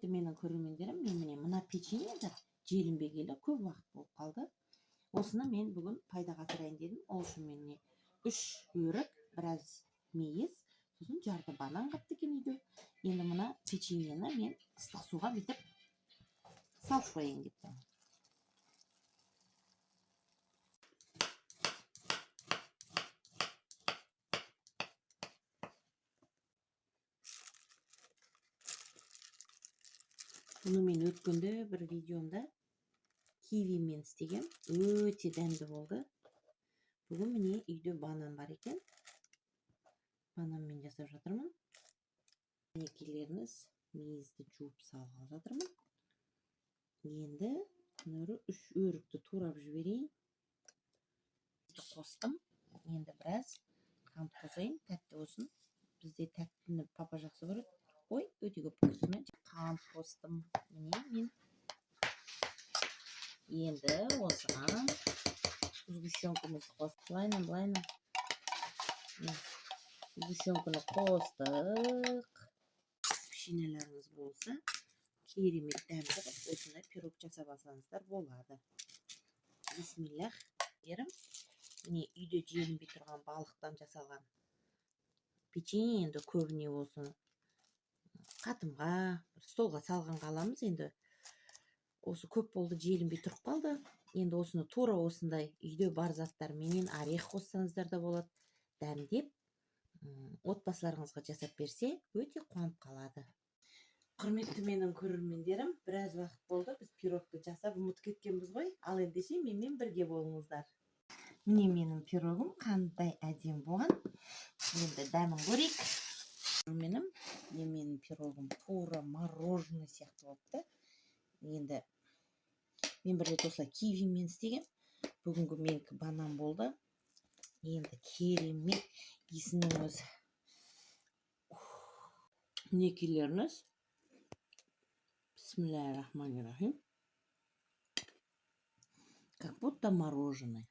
Құрметті менің көрермендерім, мен мына печеньені желінбегелі көп уақыт болып қалды. Осыны мен бүгін пайдаға асырайын дедім. Ол үшін мен 3 өрік, біраз мейіз, сосын жарты банан қапты екен үйде. Енді мына печеньені мен ыстық суға бүйтіп салып қояйын деп тұрмын. Бұны мен өткенде бір видеомда кивимен істеген, өте дәмді болды. Бүгін міне үйде банан бар екен. Бананмен жасап жатырмын. Некелеріңіз мейізді жуып салғалы жатырмын. Енді 3 өрікті турап жіберейін. Қостым. Енді біраз қант қосайын, тәтті болсын. Бізде тәттіні папа жақсы көреді. Ой, өте көп қостым. Қант қостым. Міне мен енді осыған сгущенкамызды қостық. Былайынан. Сгущенканы қостық. Печеньелеріңіз болса, керемет дәмді қылып осындай пирог жасап алсаңыздар болады. Бисмиллах. Міне үйде желінбей тұрған балықтан жасалған печенье, енді көбіне осы қатымға, столға салғанға аламыз. Енді осы көп болды, желінбей тұрып қалды. Енді осыны тура осындай үйде бар заттарменен орех қоссаңыздар да болады. Дәмдеп, отбасыларыңызға жасап берсе, өте қуанып қалады. Құрметті менің көрермендерім, біраз уақыт болды біз пирогты жасап ұмытып кеткенбіз ғой. Ал ендеше менімен бірге болыңыздар. Міне менің пирогым қандай әдем болған. Енді дәмін көрейік. Менің пирогым тура мороженое сияқты болыпты. Енді мен бір рет осылай кивимен істеген. Бүгінгі менікі банан болды. Енді керемет иісінің өзі. Некелеріңіз. Бисмиллахир-рахманир-рахим. Как будто мороженое.